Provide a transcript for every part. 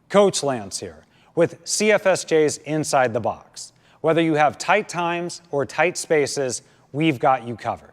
Coach Lance here with CFSJ's Inside the Box. Whether you have tight times or tight spaces, we've got you covered.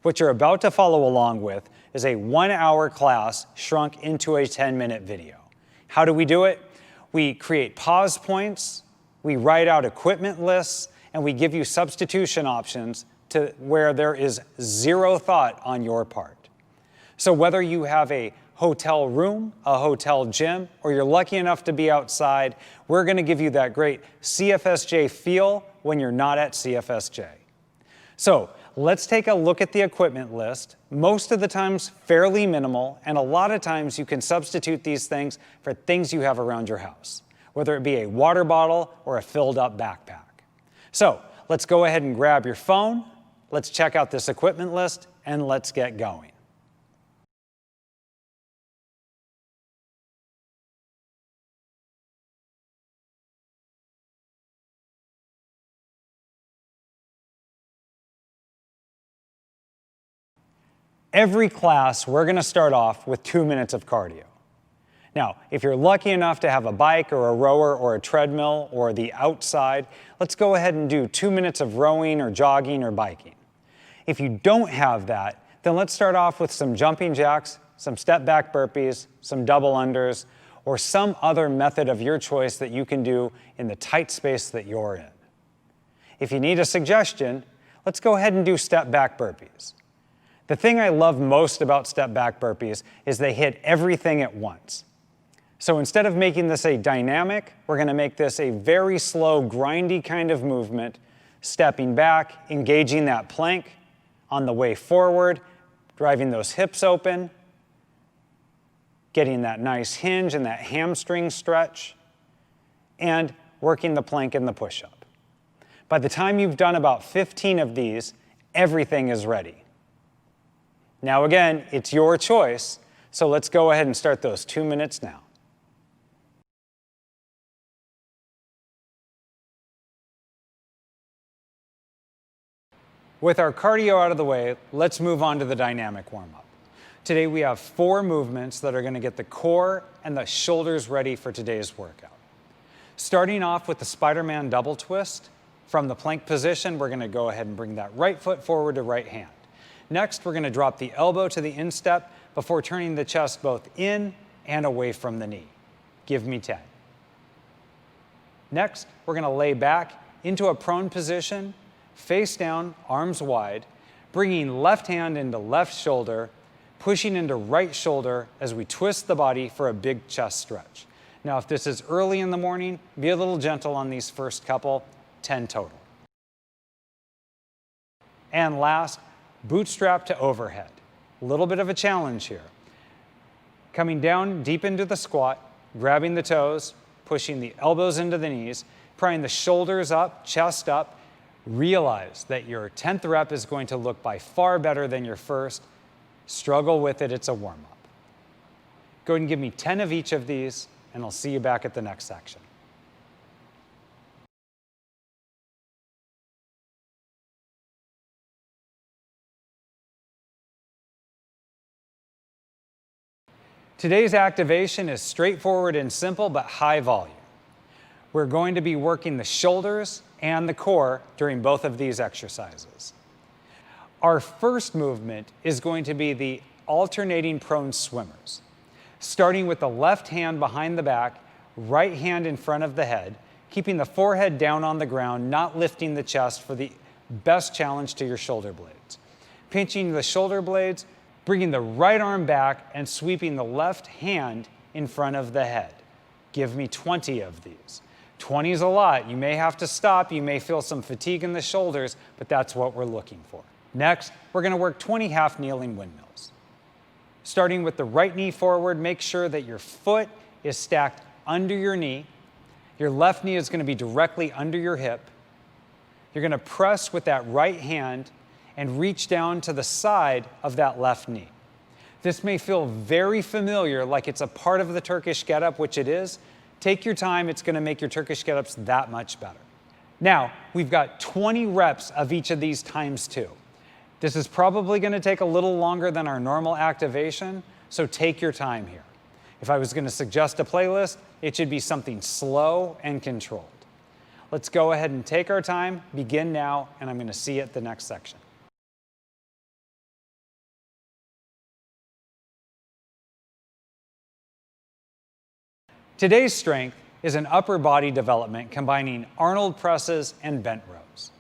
What you're about to follow along with is a 1-hour class shrunk into a 10-minute video. How do we do it? We create pause points, we write out equipment lists, and we give you substitution options to where there is zero thought on your part. So whether you have a hotel room, a hotel gym, or you're lucky enough to be outside, we're going to give you that great CFSJ feel when you're not at CFSJ. So let's take a look at the equipment list. Most of the times fairly minimal, and a lot of times you can substitute these things for things you have around your house, whether it be a water bottle or a filled up backpack. So let's go ahead and grab your phone, let's check out this equipment list, and let's get going. Every class, we're going to start off with 2 minutes of cardio. Now, if you're lucky enough to have a bike or a rower or a treadmill or the outside, let's go ahead and do 2 minutes of rowing or jogging or biking. If you don't have that, then let's start off with some jumping jacks, some step back burpees, some double unders, or some other method of your choice that you can do in the tight space that you're in. If you need a suggestion, let's go ahead and do step back burpees. The thing I love most about step back burpees is they hit everything at once. So instead of making this a dynamic, we're going to make this a very slow, grindy kind of movement, stepping back, engaging that plank on the way forward, driving those hips open, getting that nice hinge and that hamstring stretch, and working the plank and the push-up. By the time you've done about 15 of these, everything is ready. Now again, it's your choice, so let's go ahead and start those 2 minutes now. With our cardio out of the way, let's move on to the dynamic warm-up. Today we have 4 movements that are going to get the core and the shoulders ready for today's workout. Starting off with the Spider-Man double twist. From the plank position, we're going to go ahead and bring that right foot forward to right hand. Next, we're going to drop the elbow to the instep before turning the chest both in and away from the knee. Give me 10. Next, we're going to lay back into a prone position, face down, arms wide, bringing left hand into left shoulder, pushing into right shoulder as we twist the body for a big chest stretch. Now, if this is early in the morning, be a little gentle on these first couple, 10 total. And last, bootstrap to overhead. A little bit of a challenge here. Coming down deep into the squat, grabbing the toes, pushing the elbows into the knees, prying the shoulders up, chest up. Realize that your 10th rep is going to look by far better than your first. Struggle with it, it's a warm-up. Go ahead and give me 10 of each of these, and I'll see you back at the next section. Today's activation is straightforward and simple, but high volume. We're going to be working the shoulders and the core during both of these exercises. Our first movement is going to be the alternating prone swimmers. Starting with the left hand behind the back, right hand in front of the head, keeping the forehead down on the ground, not lifting the chest for the best challenge to your shoulder blades. Pinching the shoulder blades, bringing the right arm back and sweeping the left hand in front of the head. Give me 20 of these. 20 is a lot. You may have to stop. You may feel some fatigue in the shoulders, but that's what we're looking for. Next, we're going to work 20 half kneeling windmills. Starting with the right knee forward, make sure that your foot is stacked under your knee. Your left knee is going to be directly under your hip. You're going to press with that right hand and reach down to the side of that left knee. This may feel very familiar, like it's a part of the Turkish get-up, which it is. Take your time, it's going to make your Turkish get-ups that much better. Now, we've got 20 reps of each of these times 2. This is probably going to take a little longer than our normal activation, so take your time here. If I was going to suggest a playlist, it should be something slow and controlled. Let's go ahead and take our time, begin now, and I'm going to see you at the next section. Today's strength is an upper body development combining Arnold presses and bent rows.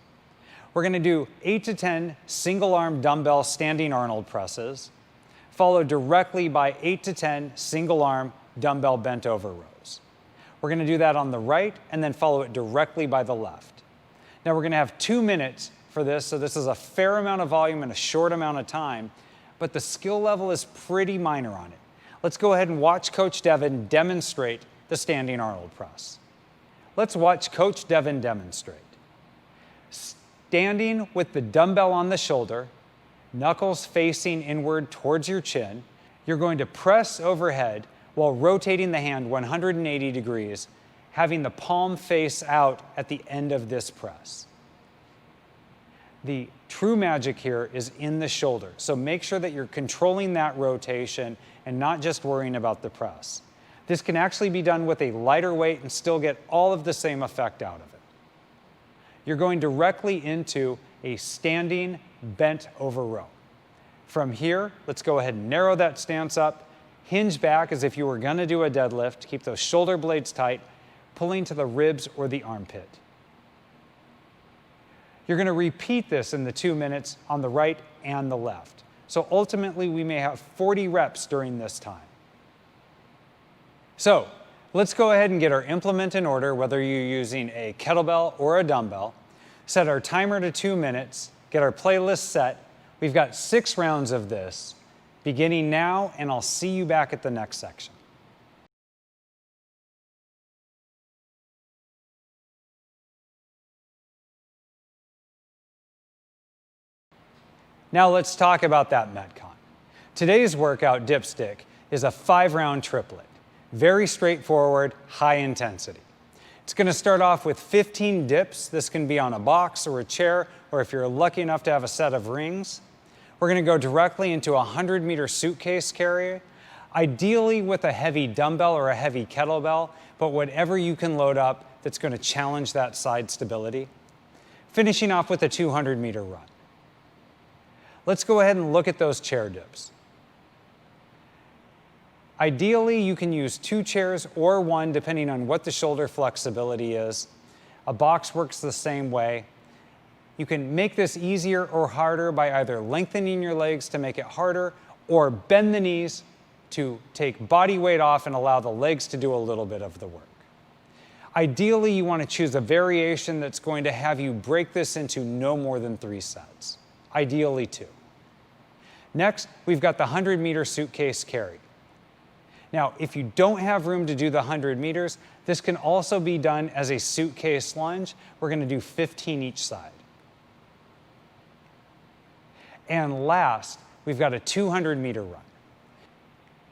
We're going to do 8 to 10 single-arm dumbbell standing Arnold presses, followed directly by 8 to 10 single-arm dumbbell bent over rows. We're going to do that on the right and then follow it directly by the left. Now we're going to have 2 minutes for this, so this is a fair amount of volume in a short amount of time, but the skill level is pretty minor on it. Let's go ahead and watch Coach Devin demonstrate the standing Arnold press. Let's watch Coach Devin demonstrate. Standing with the dumbbell on the shoulder, knuckles facing inward towards your chin, you're going to press overhead while rotating the hand 180 degrees, having the palm face out at the end of this press. The true magic here is in the shoulder, so make sure that you're controlling that rotation and not just worrying about the press. This can actually be done with a lighter weight and still get all of the same effect out of it. You're going directly into a standing bent over row. From here, let's go ahead and narrow that stance up, hinge back as if you were going to do a deadlift, keep those shoulder blades tight, pulling to the ribs or the armpit. You're going to repeat this in the 2 minutes on the right and the left. So ultimately, we may have 40 reps during this time. So let's go ahead and get our implement in order, whether you're using a kettlebell or a dumbbell. Set our timer to 2 minutes, get our playlist set. We've got 6 rounds of this, beginning now, and I'll see you back at the next section. Now let's talk about that Metcon. Today's workout, dipstick, is a 5-round triplet. Very straightforward, high intensity. It's going to start off with 15 dips. This can be on a box or a chair, or if you're lucky enough to have a set of rings. We're going to go directly into a 100-meter suitcase carry, ideally with a heavy dumbbell or a heavy kettlebell, but whatever you can load up that's going to challenge that side stability. Finishing off with a 200-meter run. Let's go ahead and look at those chair dips. Ideally, you can use 2 chairs or 1, depending on what the shoulder flexibility is. A box works the same way. You can make this easier or harder by either lengthening your legs to make it harder or bend the knees to take body weight off and allow the legs to do a little bit of the work. Ideally, you want to choose a variation that's going to have you break this into no more than 3 sets. Ideally 2. Next, we've got the 100-meter suitcase carry. Now, if you don't have room to do the 100 meters, this can also be done as a suitcase lunge. We're going to do 15 each side. And last, we've got a 200-meter run.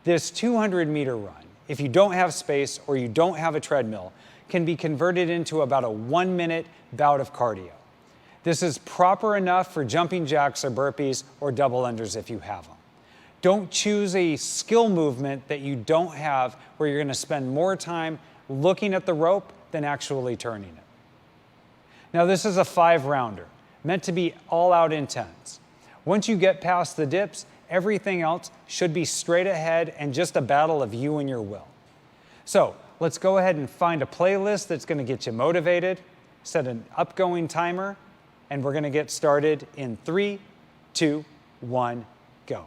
This 200-meter run, if you don't have space or you don't have a treadmill, can be converted into about a 1-minute bout of cardio. This is proper enough for jumping jacks or burpees or double unders if you have them. Don't choose a skill movement that you don't have where you're going to spend more time looking at the rope than actually turning it. Now this is a 5-rounder, meant to be all out intense. Once you get past the dips, everything else should be straight ahead and just a battle of you and your will. So let's go ahead and find a playlist that's going to get you motivated, set an upgoing timer, and we're going to get started in 3, 2, 1, go.